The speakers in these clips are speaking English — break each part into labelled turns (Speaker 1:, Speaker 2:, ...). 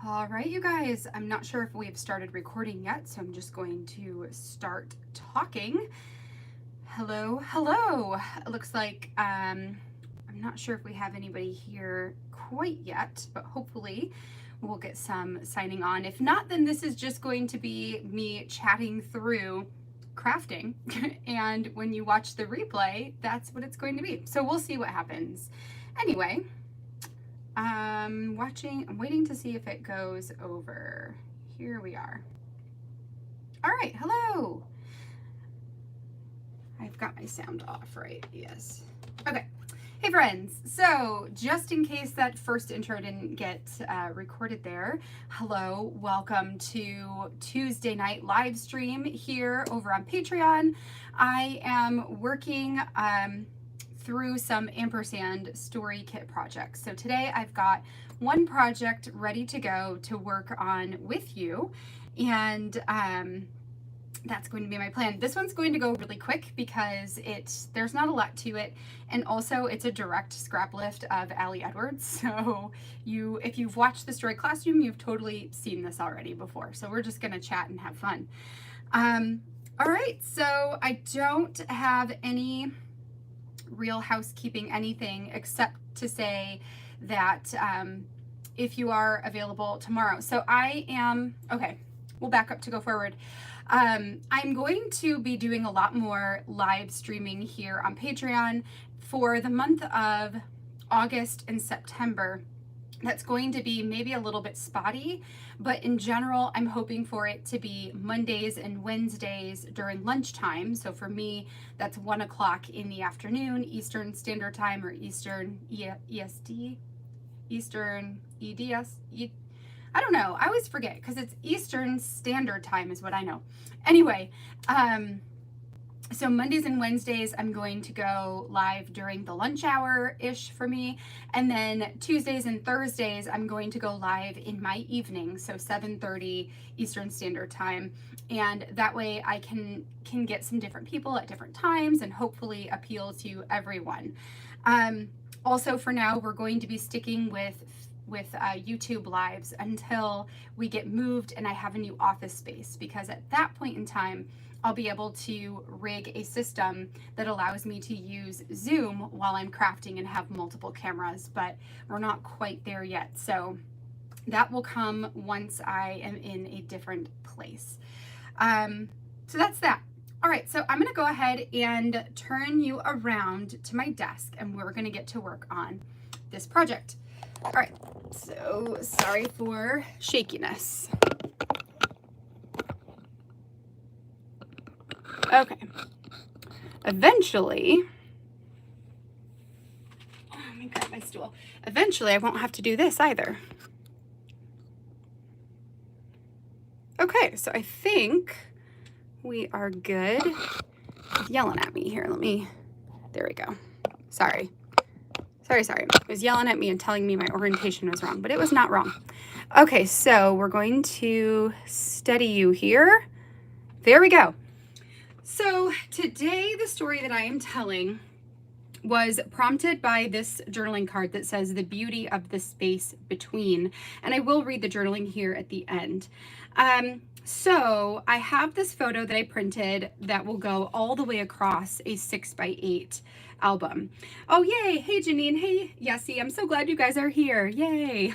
Speaker 1: All right, you guys, I'm not sure if we've started recording yet, so I'm just going to start talking. Hello, hello. It looks like, I'm not sure if we have anybody here quite yet, but hopefully we'll get some signing on. If not, then this is just going to be me chatting through crafting. And when you watch the replay, that's what it's going to be. So we'll see what happens. Anyway, I'm waiting to see if it goes over. Here we are. All right, hello. I've got my sound off, right? Yes. Okay. Hey friends, so just in case that first intro didn't get recorded there, hello, welcome to Tuesday night live stream here over on Patreon. I am working through some Ampersand Story Kit projects. So today I've got one project ready to go to work on with you, and that's going to be my plan. This one's going to go really quick because there's not a lot to it, and also it's a direct scrap lift of Allie Edwards. So if you've watched the Story Classroom, you've totally seen this already before. So we're just gonna chat and have fun. All right, so I don't have any real housekeeping anything except to say that if you are available tomorrow. So okay, we'll back up to go forward. I'm going to be doing a lot more live streaming here on Patreon for the month of August and September. That's going to be maybe a little bit spotty, but in general, I'm hoping for it to be Mondays and Wednesdays during lunchtime. So for me, that's 1 o'clock in the afternoon, Eastern Standard Time, or Eastern ESD, Eastern EDS, I don't know. I always forget because it's Eastern Standard Time is what I know. Anyway, so Mondays and Wednesdays, I'm going to go live during the lunch hour-ish for me. And then Tuesdays and Thursdays, I'm going to go live in my evening, so 7:30 Eastern Standard Time. And that way I can get some different people at different times and hopefully appeal to everyone. Also, for now, we're going to be sticking with YouTube lives until we get moved and I have a new office space, because at that point in time, I'll be able to rig a system that allows me to use Zoom while I'm crafting and have multiple cameras, but we're not quite there yet. So that will come once I am in a different place. So that's that. All right, so I'm gonna go ahead and turn you around to my desk and we're gonna get to work on this project. All right, so sorry for shakiness. Okay, eventually, let me grab my stool. Eventually, I won't have to do this either. Okay, so I think we are good. He's yelling at me here. There we go. Sorry. It was yelling at me and telling me my orientation was wrong, but it was not wrong. Okay, so we're going to steady you here. There we go. So today, the story that I am telling was prompted by this journaling card that says the beauty of the space between, and I will read the journaling here at the end. So I have this photo that I printed that will go all the way across a 6x8 album. Oh, yay. Hey, Janine. Hey, Yessie. I'm so glad you guys are here. Yay.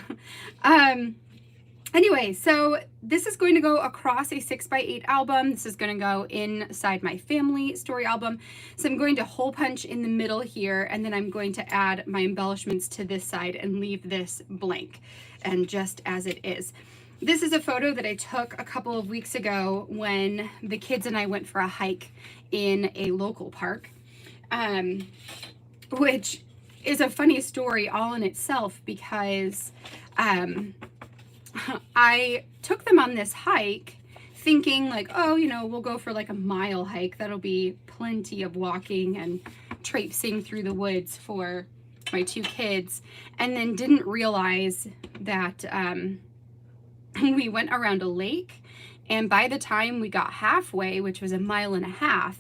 Speaker 1: Anyway, so this is going to go across a 6x8 album. This is going to go inside my family story album. So I'm going to hole punch in the middle here, and then I'm going to add my embellishments to this side and leave this blank and just as it is. This is a photo that I took a couple of weeks ago when the kids and I went for a hike in a local park, which is a funny story all in itself because I took them on this hike thinking like, oh, we'll go for like a mile hike. That'll be plenty of walking and traipsing through the woods for my two kids, and then didn't realize that we went around a lake, and by the time we got halfway, which was 1.5 miles,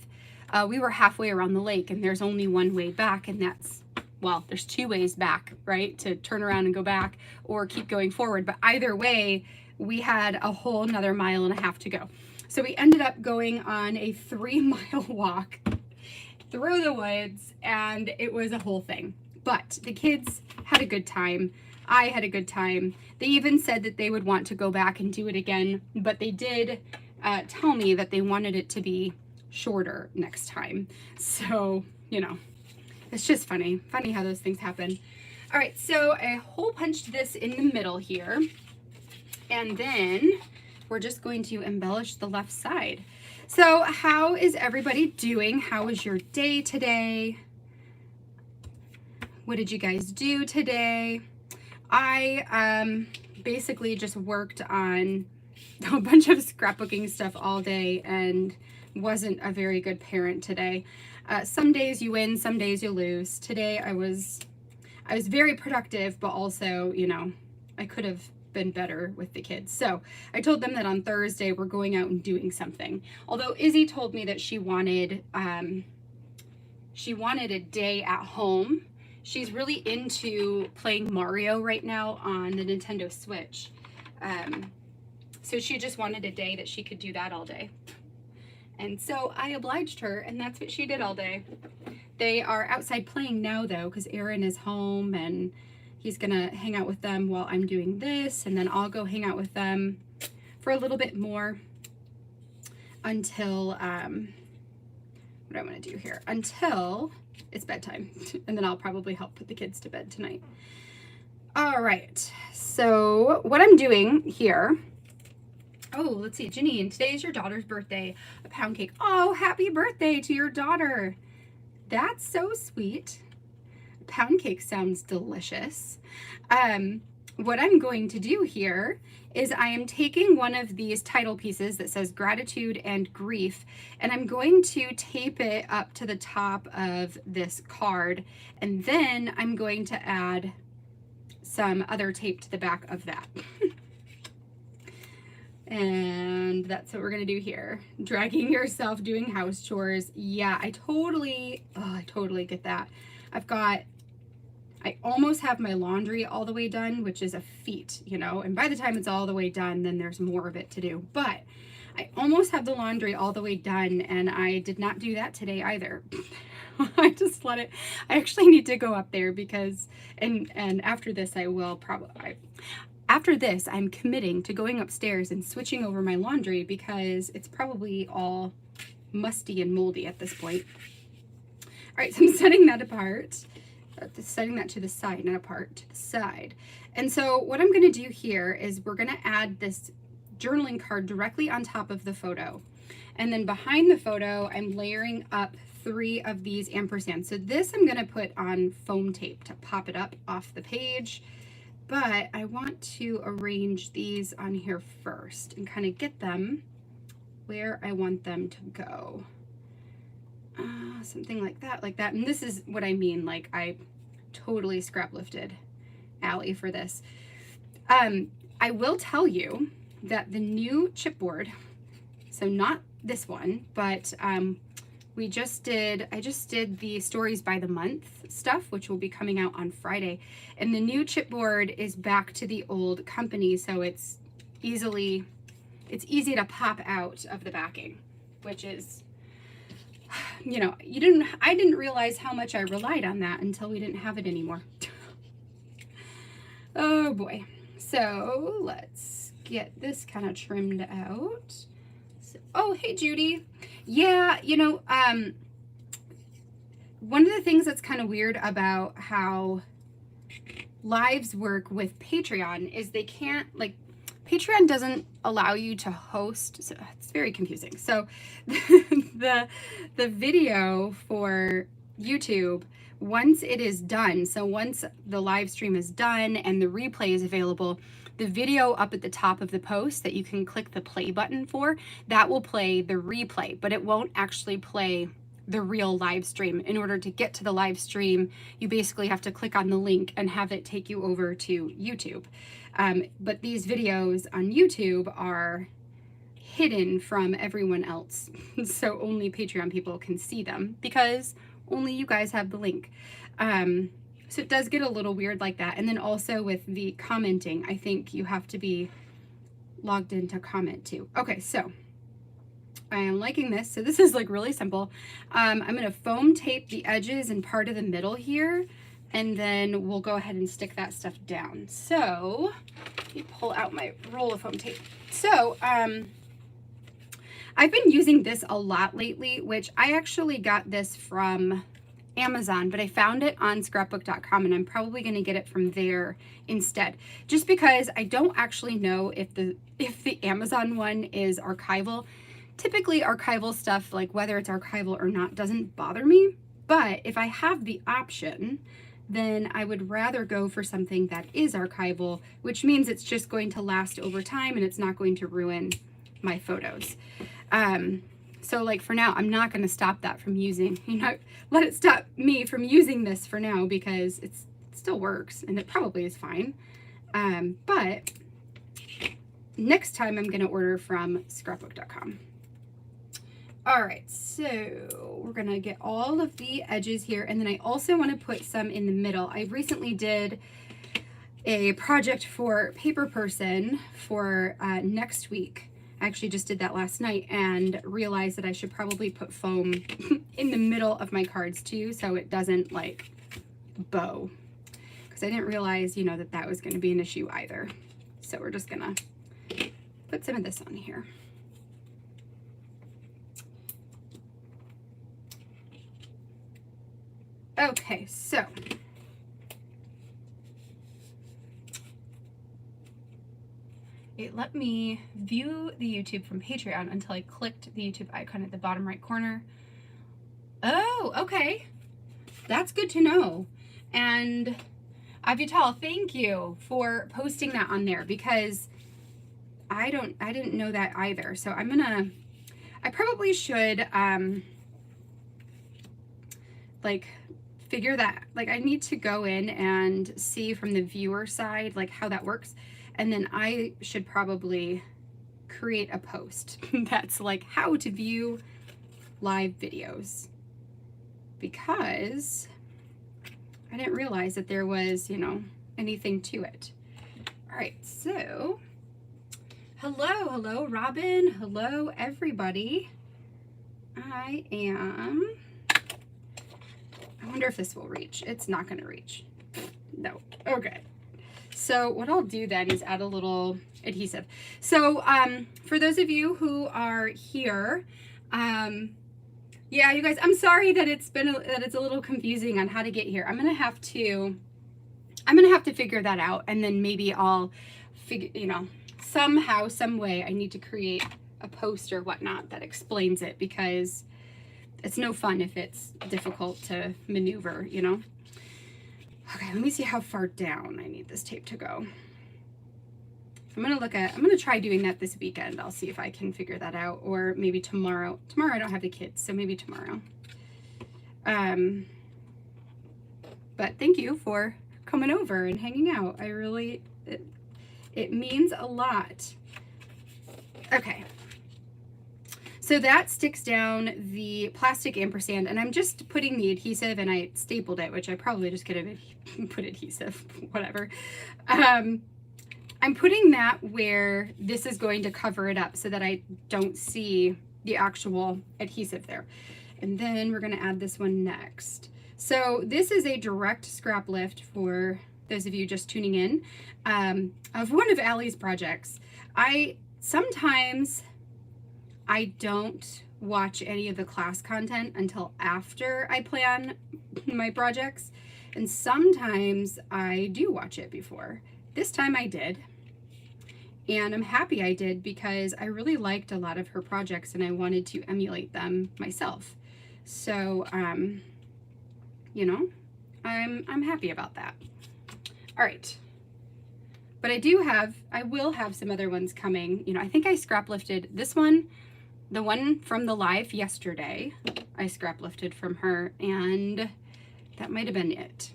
Speaker 1: we were halfway around the lake, and there's only one way back, and that's well, there's two ways back, right? To turn around and go back or keep going forward. But either way, we had a whole another 1.5 miles to go. So we ended up going on a 3-mile walk through the woods, and it was a whole thing. But the kids had a good time. I had a good time. They even said that they would want to go back and do it again, but they did tell me that they wanted it to be shorter next time. So, you know, it's just funny how those things happen. All right, so I hole punched this in the middle here, and then we're just going to embellish the left side. So how is everybody doing? How was your day today? What did you guys do today? I basically just worked on a bunch of scrapbooking stuff all day and wasn't a very good parent today. Some days you win, some days you lose. Today I was very productive, but also, you know, I could have been better with the kids. So I told them that on Thursday we're going out and doing something. Although Izzy told me that she wanted a day at home. She's really into playing Mario right now on the Nintendo Switch. So she just wanted a day that she could do that all day. And so I obliged her, and that's what she did all day. They are outside playing now, though, because Aaron is home, and he's going to hang out with them while I'm doing this, and then I'll go hang out with them for a little bit more until, what do I want to do here? Until it's bedtime, and then I'll probably help put the kids to bed tonight. All right, so what I'm doing here, oh, let's see, Janine, today is your daughter's birthday, a pound cake. Oh, happy birthday to your daughter. That's so sweet. Pound cake sounds delicious. What I'm going to do here is I am taking one of these title pieces that says gratitude and grief, and I'm going to tape it up to the top of this card, and then I'm going to add some other tape to the back of that. And that's what we're gonna do here. Dragging yourself doing house chores. Yeah, I totally get that. I almost have my laundry all the way done, which is a feat, you know, and by the time it's all the way done, then there's more of it to do. But I almost have the laundry all the way done, and I did not do that today either. I just let it, I actually need to go up there because, and after this I will probably, after this I'm committing to going upstairs and switching over my laundry because it's probably all musty and moldy at this point. All right, so I'm setting that apart. Setting that to the side, not apart, to the side. And so what I'm going to do here is we're going to add this journaling card directly on top of the photo. And then behind the photo, I'm layering up 3 of these ampersands. So this I'm going to put on foam tape to pop it up off the page. But I want to arrange these on here first and kind of get them where I want them to go. Something like that. And this is what I mean, like I totally scrap lifted Allie for this. I will tell you that the new chipboard, so not this one, but I just did the stories by the month stuff, which will be coming out on Friday. And the new chipboard is back to the old company, so it's easy to pop out of the backing, which is, you know, I didn't realize how much I relied on that until we didn't have it anymore. Oh boy. So let's get this kind of trimmed out. So, oh, hey Judy. Yeah, you know, one of the things that's kind of weird about how lives work with Patreon is they can't, like, Patreon doesn't allow you to host, so it's very confusing. So the video for YouTube, once it is done, so once the live stream is done and the replay is available, the video up at the top of the post that you can click the play button for, that will play the replay, but it won't actually play the real live stream. In order to get to the live stream, you basically have to click on the link and have it take you over to YouTube. But these videos on YouTube are hidden from everyone else. So only Patreon people can see them because only you guys have the link. So it does get a little weird like that. And then also with the commenting, I think you have to be logged in to comment too. Okay, so I am liking this. So this is like really simple. I'm going to foam tape the edges and part of the middle here, and then we'll go ahead and stick that stuff down. So let me pull out my roll of foam tape. So I've been using this a lot lately, which I actually got this from Amazon, but I found it on scrapbook.com, and I'm probably going to get it from there instead, just because I don't actually know if the Amazon one is archival. Typically archival stuff, like whether it's archival or not, doesn't bother me, but if I have the option, then I would rather go for something that is archival, which means it's just going to last over time and it's not going to ruin my photos. So like for now, I'm not going to stop that from using, let it stop me from using this for now, because it still works and it probably is fine. But next time I'm going to order from scrapbook.com. All right, so we're going to get all of the edges here, and then I also want to put some in the middle. I recently did a project for Paper Person for next week. I actually just did that last night and realized that I should probably put foam in the middle of my cards too, so it doesn't like bow, because I didn't realize, that was going to be an issue either. So we're just going to put some of this on here. Okay, so it let me view the YouTube from Patreon until I clicked the YouTube icon at the bottom right corner. Oh, okay. That's good to know. And Avital, thank you for posting that on there, because I didn't know that either. So I probably should like figure that, like I need to go in and see from the viewer side like how that works, and then I should probably create a post that's like how to view live videos, because I didn't realize that there was anything to it. All right, so hello Robin, hello everybody. I wonder if this will reach. It's not going to reach. No. Okay. So what I'll do then is add a little adhesive. So for those of you who are here, yeah, you guys, I'm sorry that it's a little confusing on how to get here. I'm gonna have to figure that out, and then maybe I'll figure, somehow, some way, I need to create a post or whatnot that explains it, because it's no fun if it's difficult to maneuver, Okay, let me see how far down I need this tape to go. I'm gonna try doing that this weekend. I'll see if I can figure that out, or maybe tomorrow. Tomorrow I don't have the kids, so maybe tomorrow. But thank you for coming over and hanging out. It means a lot. Okay. So that sticks down the plastic ampersand, and I'm just putting the adhesive, and I stapled it, which I probably just could have put adhesive, whatever. I'm putting that where this is going to cover it up so that I don't see the actual adhesive there. And then we're going to add this one next. So this is a direct scrap lift for those of you just tuning in, of one of Allie's projects. Sometimes I don't watch any of the class content until after I plan my projects, and sometimes I do watch it before. This time I did, and I'm happy I did, because I really liked a lot of her projects and I wanted to emulate them myself. So, I'm happy about that. All right. But I will have some other ones coming. I think I scrap lifted this one. The one from the live yesterday, I scrap lifted from her, and that might have been it.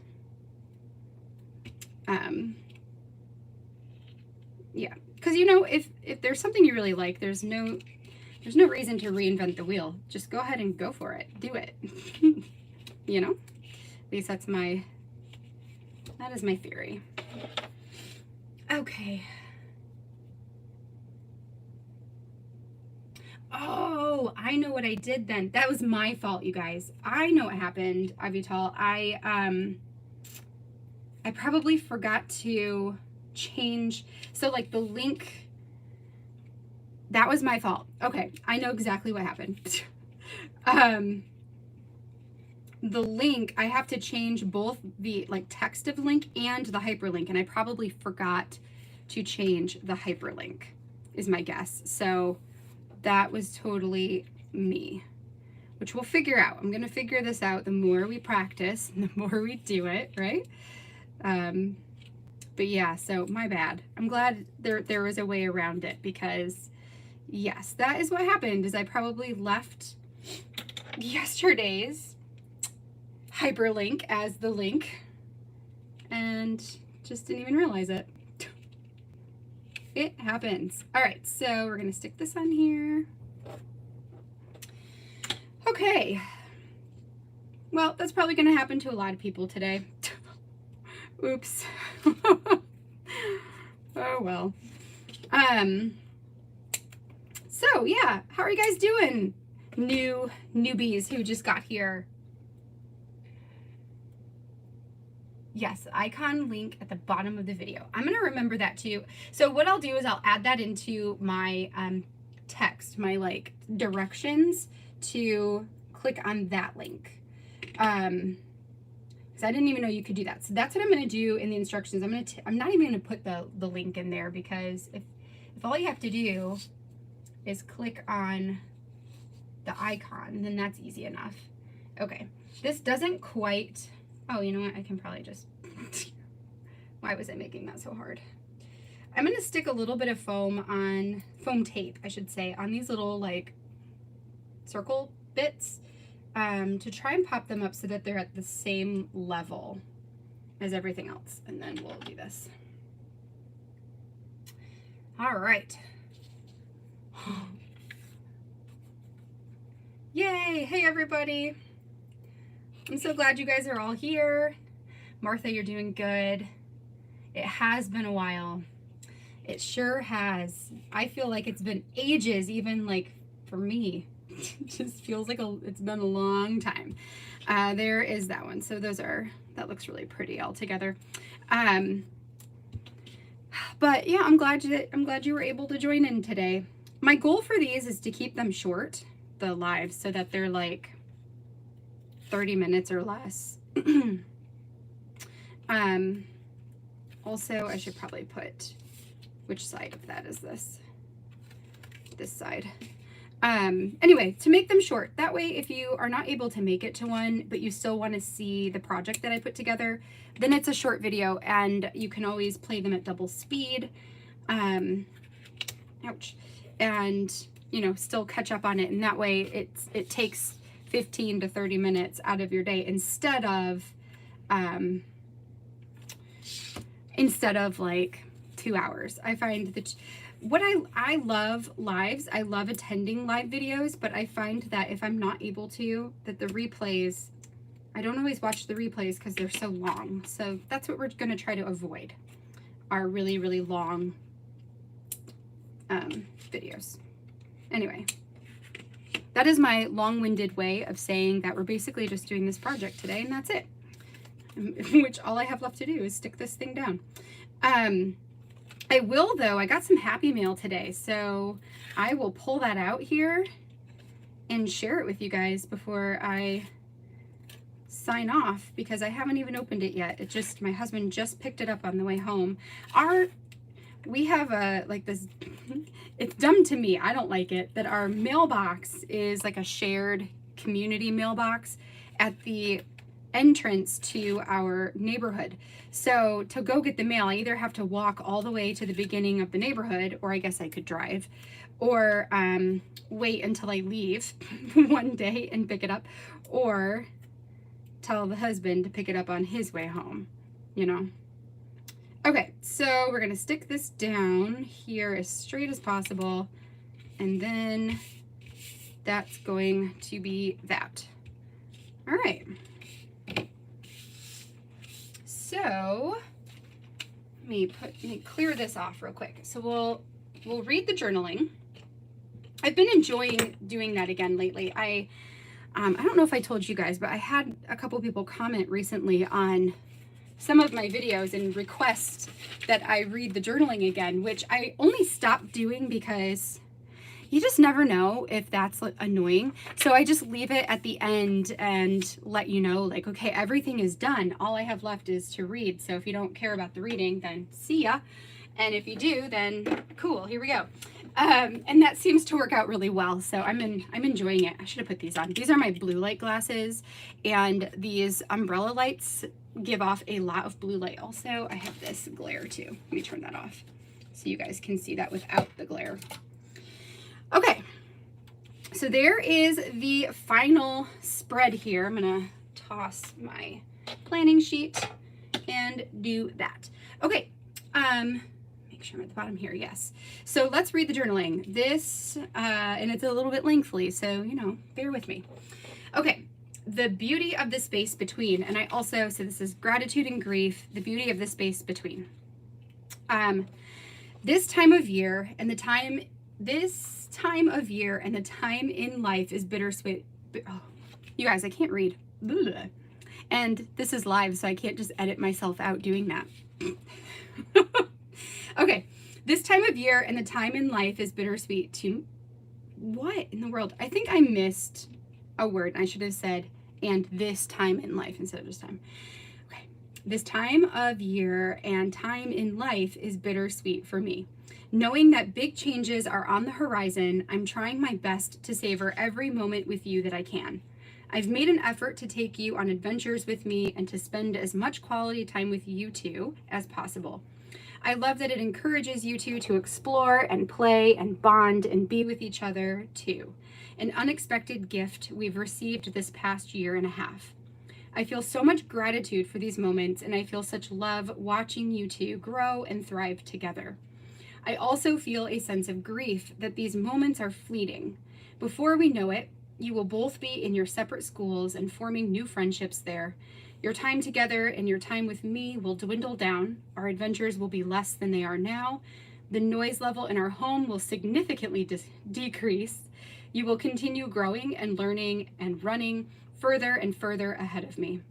Speaker 1: Yeah, because if there's something you really like, there's no reason to reinvent the wheel. Just go ahead and go for it. Do it. At least that's my That is my theory. Okay. Oh, I know what I did then. That was my fault, you guys. I know what happened, Avital. I probably forgot to change. So like the link, that was my fault. Okay, I know exactly what happened. The link, I have to change both the like text of the link and the hyperlink, and I probably forgot to change the hyperlink is my guess. So that was totally me, which we'll figure out. I'm gonna figure this out the more we practice and the more we do it, right? But yeah, so my bad. I'm glad there was a way around it, because yes, that is what happened, is I probably left yesterday's hyperlink as the link and just didn't even realize it. It happens. All right, so we're gonna stick this on here. Okay. Well, that's probably gonna happen to a lot of people today. Oops. Oh well. So yeah, how are you guys doing? Newbies who just got here. Yes, icon link at the bottom of the video. I'm gonna remember that too. So what I'll do is I'll add that into my text, my like directions to click on that link. Because I didn't even know you could do that. So that's what I'm gonna do in the instructions. I'm not even gonna put the link in there, because if all you have to do is click on the icon, then that's easy enough. Okay, this doesn't quite. Oh, you know what? I can probably just, why was I making that so hard? I'm going to stick a little bit of foam tape, I should say, on these little like circle bits to try and pop them up so that they're at the same level as everything else. And then we'll do this. All right. Yay. Hey, everybody. I'm so glad you guys are all here. Martha, you're doing good. It has been a while. It sure has. I feel like it's been ages, even like for me. It just feels like it's been a long time. There is that one. So that looks really pretty all together. But yeah, I'm glad you were able to join in today. My goal for these is to keep them short, the lives, so that they're like 30 minutes or less. Also, I should probably put, which side of that is this? This side. Anyway, to make them short, that way if you are not able to make it to one, but you still want to see the project that I put together, then it's a short video and you can always play them at double speed. Ouch. And, you know, still catch up on it. And that way it takes 15 to 30 minutes out of your day instead of like 2 hours. I find that what I love lives, I love attending live videos, but I find that if I'm not able to, that the replays, I don't always watch the replays because they're so long. So that's what we're going to try to avoid, are really, really long videos. Anyway. That is my long-winded way of saying that we're basically just doing this project today, and that's it. Which all I have left to do is stick this thing down. I will, though, I got some Happy Mail today, so I will pull that out here and share it with you guys before I sign off, because I haven't even opened it yet. My husband just picked it up on the way home. We have this, it's dumb to me, I don't like it, that our mailbox is like a shared community mailbox at the entrance to our neighborhood. So to go get the mail, I either have to walk all the way to the beginning of the neighborhood, or I guess I could drive, or wait until I leave one day and pick it up, or tell the husband to pick it up on his way home, you know. Okay, so we're gonna stick this down here as straight as possible, and then that's going to be that. All right. So let me clear this off real quick. So we'll read the journaling. I've been enjoying doing that again lately. I don't know if I told you guys, but I had a couple people comment recently on some of my videos and request that I read the journaling again, which I only stopped doing because you just never know if that's annoying. So I just leave it at the end and let you know, like, okay, everything is done. All I have left is to read. So if you don't care about the reading, then see ya. And if you do, then cool, here we go. And that seems to work out really well. So I'm enjoying it. I should have put these on. These are my blue light glasses, and these umbrella lights give off a lot of blue light. Also, I have this glare too. Let me turn that off so you guys can see that without the glare. Okay, so there is the final spread here. I'm gonna toss my planning sheet and do that. Okay, make sure I'm at the bottom here, yes. So let's read the journaling. This, and it's a little bit lengthy, so, you know, bear with me. Okay, the beauty of the space between, and I also, so this is gratitude and grief, the beauty of the space between. This time of year and the time in life is bittersweet. Oh, you guys, I can't read. And this is live, so I can't just edit myself out doing that. Okay, this time of year and the time in life is bittersweet to, what in the world? I think I missed a word. I should have said, and this time in life instead of just time. Okay, this time of year and time in life is bittersweet for me. Knowing that big changes are on the horizon, I'm trying my best to savor every moment with you that I can. I've made an effort to take you on adventures with me and to spend as much quality time with you two as possible. I love that it encourages you two to explore and play and bond and be with each other too. An unexpected gift we've received this past year and a half. I feel so much gratitude for these moments, and I feel such love watching you two grow and thrive together. I also feel a sense of grief that these moments are fleeting. Before we know it, you will both be in your separate schools and forming new friendships there. Your time together and your time with me will dwindle down. Our adventures will be less than they are now. The noise level in our home will significantly decrease. You will continue growing and learning and running further and further ahead of me.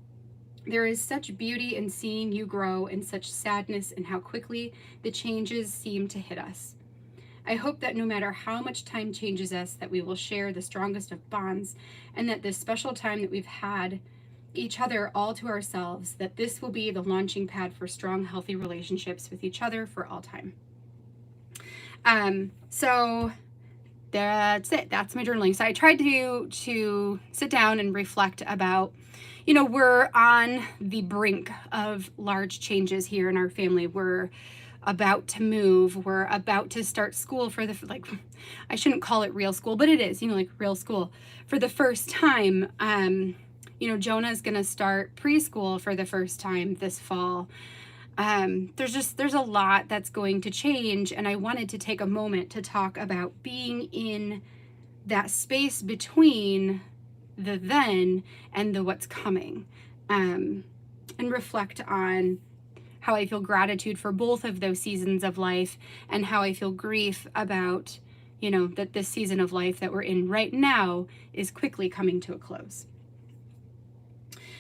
Speaker 1: There is such beauty in seeing you grow and such sadness in how quickly the changes seem to hit us. I hope that no matter how much time changes us, that we will share the strongest of bonds, and that this special time that we've had each other all to ourselves, that this will be the launching pad for strong, healthy relationships with each other for all time. So that's it. That's my journaling. So I tried to sit down and reflect about, you know, we're on the brink of large changes here in our family. We're about to move. We're about to start school for the, like, I shouldn't call it real school, but it is, you know, like real school for the first time. You know, Jonah's going to start preschool for the first time this fall. There's a lot that's going to change, and I wanted to take a moment to talk about being in that space between the then and the what's coming, and reflect on how I feel gratitude for both of those seasons of life, and how I feel grief about, you know, that this season of life that we're in right now is quickly coming to a close.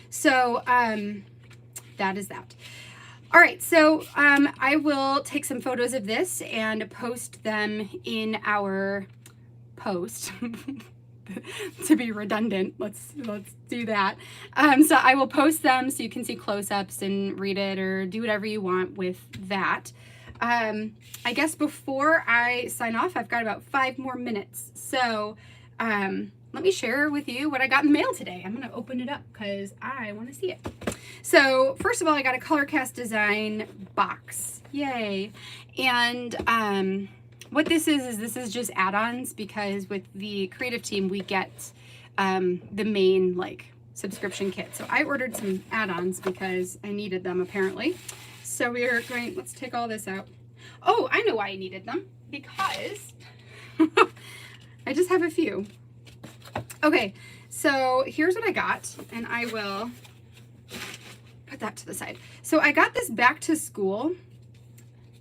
Speaker 1: So that is that. All right, so I will take some photos of this and post them in our post. To be redundant, let's do that. So I will post them so you can see close-ups and read it or do whatever you want with that. I guess before I sign off, I've got about 5 more minutes. So let me share with you what I got in the mail today. I'm going to open it up because I want to see it. So first of all, I got a Color Cast Design box. Yay. And what this is just add-ons, because with the creative team, we get the main like subscription kit. So I ordered some add-ons because I needed them apparently. So we are going, let's take all this out. Oh, I know why I needed them, because I just have a few. Okay, so here's what I got, and I will put that to the side. So I got this back to school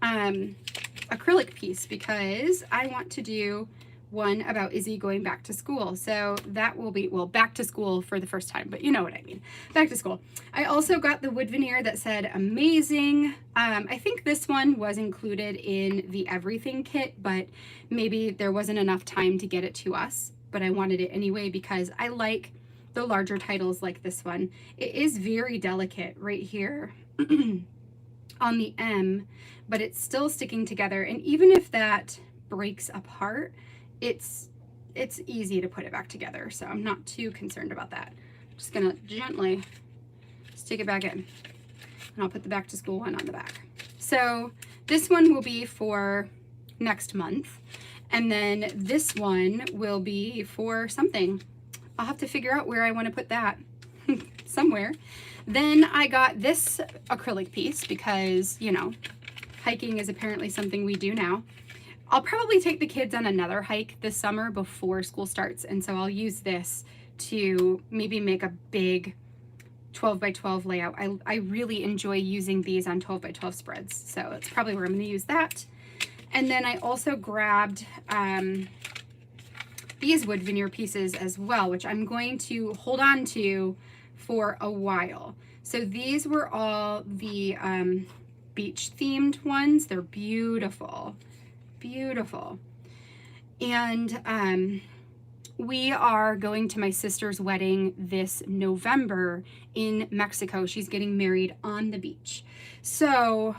Speaker 1: acrylic piece because I want to do one about Izzy going back to school. So that will be, well, back to school for the first time, but you know what I mean. Back to school. I also got the wood veneer that said amazing. I think this one was included in the everything kit, but maybe there wasn't enough time to get it to us, but I wanted it anyway because I like the larger titles like this one. It is very delicate right here on the M, but it's still sticking together. And even if that breaks apart, it's easy to put it back together, so I'm not too concerned about that. I'm just gonna gently stick it back in, and I'll put the back to school one on the back. So this one will be for next month, and then this one will be for something. I'll have to figure out where I want to put that somewhere. Then I got this acrylic piece because, you know, hiking is apparently something we do now. I'll probably take the kids on another hike this summer before school starts, and so I'll use this to maybe make a big 12 by 12 layout. I really enjoy using these on 12 by 12 spreads, so that's probably where I'm going to use that. And then I also grabbed these wood veneer pieces as well, which I'm going to hold on to for a while. So these were all the beach themed ones. They're beautiful. Beautiful. And we are going to my sister's wedding this November in Mexico. She's getting married on the beach. So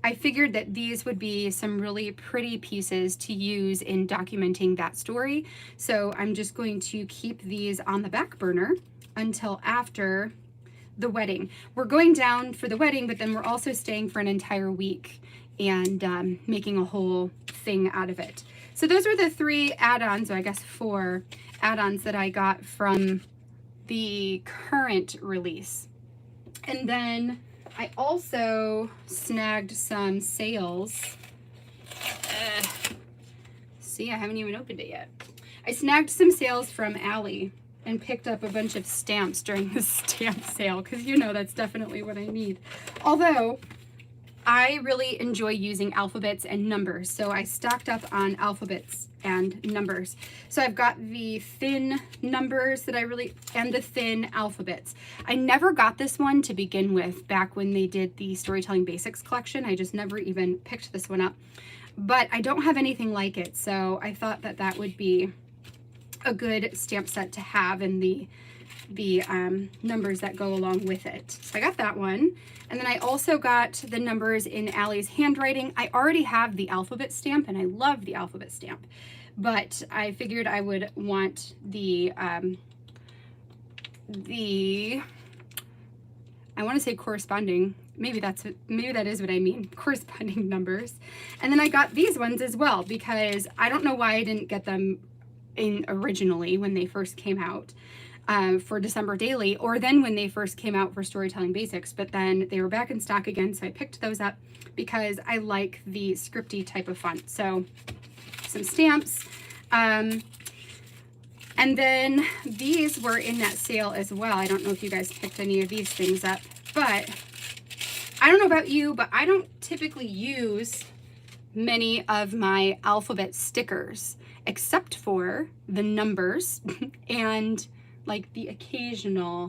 Speaker 1: I figured that these would be some really pretty pieces to use in documenting that story. So I'm just going to keep these on the back burner until after the wedding. We're going down for the wedding, but then we're also staying for an entire week and making a whole thing out of it. So those were the 3 add-ons, or I guess 4 add-ons that I got from the current release. And then I also snagged some sales. See, I haven't even opened it yet. I snagged some sales from Allie and picked up a bunch of stamps during the stamp sale because you know that's definitely what I need. Although I really enjoy using alphabets and numbers, so I stocked up on alphabets and numbers. So I've got the thin numbers that and the thin alphabets. I never got this one to begin with back when they did the Storytelling Basics collection. I just never even picked this one up. But I don't have anything like it, so I thought that that would be a good stamp set to have in the numbers that go along with it. So I got that one. And then I also got the numbers in Allie's handwriting. I already have the alphabet stamp and I love the alphabet stamp, but I figured I would want the I want to say corresponding, maybe that is what I mean, corresponding numbers. And then I got these ones as well because I don't know why I didn't get them in originally when they first came out. For December Daily, or then when they first came out for Storytelling Basics, but then they were back in stock again, so I picked those up because I like the scripty type of font. So some stamps, and then these were in that sale as well. I don't know if you guys picked any of these things up, but I don't know about you, but I don't typically use many of my alphabet stickers except for the numbers and like the occasionally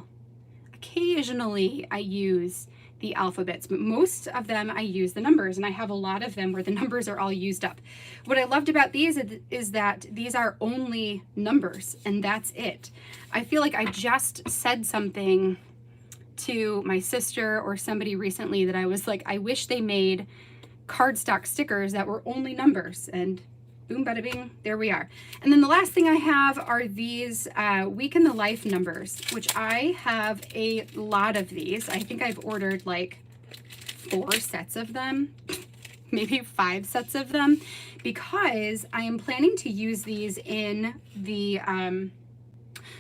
Speaker 1: I use the alphabets, but most of them I use the numbers, and I have a lot of them where the numbers are all used up. What I loved about these is that these are only numbers and that's it. I feel like I just said something to my sister or somebody recently that I was like, I wish they made cardstock stickers that were only numbers, and boom, bada bing, there we are. And then the last thing I have are these Week in the Life numbers, which I have a lot of these. I think I've ordered like 4 sets of them, maybe 5 sets of them, because I am planning to use these in the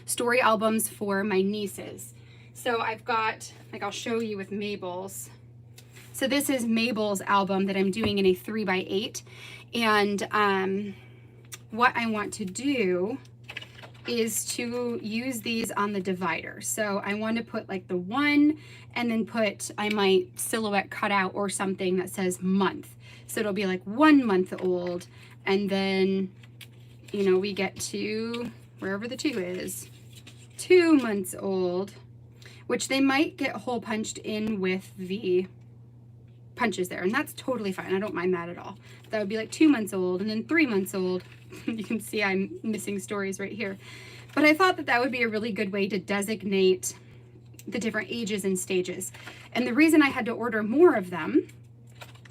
Speaker 1: story albums for my nieces. So I've got, like I'll show you with Mabel's. So this is Mabel's album that I'm doing in a 3x8. And what I want to do is to use these on the divider. So I want to put like the 1 and then put, I might silhouette cut out or something that says month. So it'll be like 1 month old, and then, you know, we get to wherever the 2 is, 2 months old, which they might get hole punched in with the punches there, and that's totally fine. I don't mind that at all. That would be like 2 months old, and then 3 months old. You can see I'm missing stories right here. But I thought that that would be a really good way to designate the different ages and stages. And the reason I had to order more of them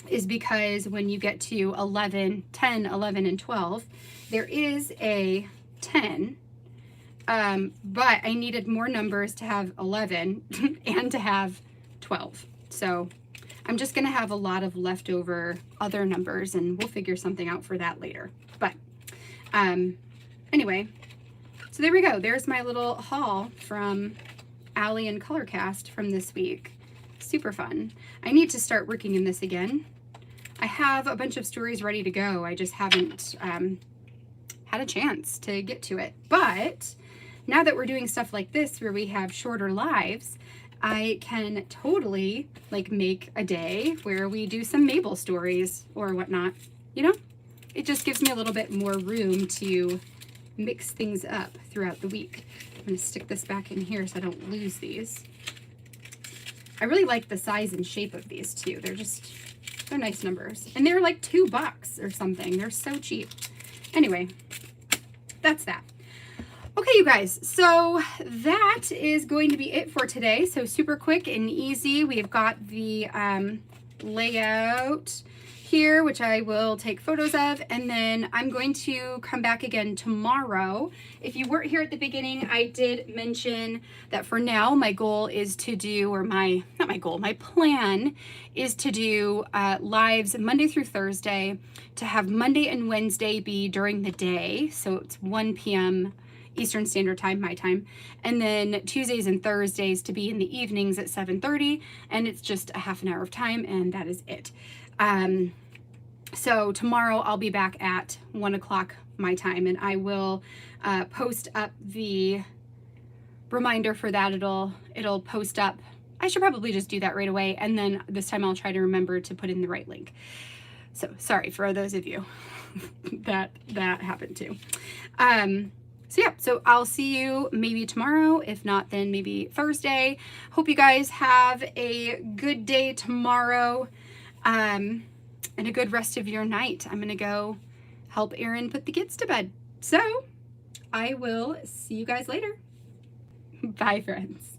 Speaker 1: is because when you get to 11, 10, 11, and 12, there is a 10, but I needed more numbers to have 11 and to have 12. So I'm just gonna have a lot of leftover other numbers, and we'll figure something out for that later. But anyway, so there we go. There's my little haul from Allie and Colorcast from this week. Super fun. I need to start working in this again. I have a bunch of stories ready to go. I just haven't had a chance to get to it. But now that we're doing stuff like this where we have shorter lives, I can totally like make a day where we do some Mabel stories or whatnot, you know? It just gives me a little bit more room to mix things up throughout the week. I'm gonna stick this back in here so I don't lose these. I really like the size and shape of these too. They're nice numbers. And they're like $2 or something. They're so cheap. Anyway, that's that. Okay, you guys, so that is going to be it for today. So super quick and easy. We've got the layout here, which I will take photos of, and then I'm going to come back again tomorrow. If you weren't here at the beginning, I did mention that for now my goal is to do, or my plan is to do lives Monday through Thursday, to have Monday and Wednesday be during the day, so it's 1 p.m. Eastern Standard Time, my time, and then Tuesdays and Thursdays to be in the evenings at 7:30, and it's just a half an hour of time, and that is it. So tomorrow I'll be back at 1 o'clock my time, and I will post up the reminder for that. It'll post up. I should probably just do that right away, and then this time I'll try to remember to put in the right link. So sorry for those of you that happened to. So yeah, so I'll see you maybe tomorrow. If not, then maybe Thursday. Hope you guys have a good day tomorrow, and a good rest of your night. I'm gonna go help Erin put the kids to bed. So I will see you guys later. Bye, friends.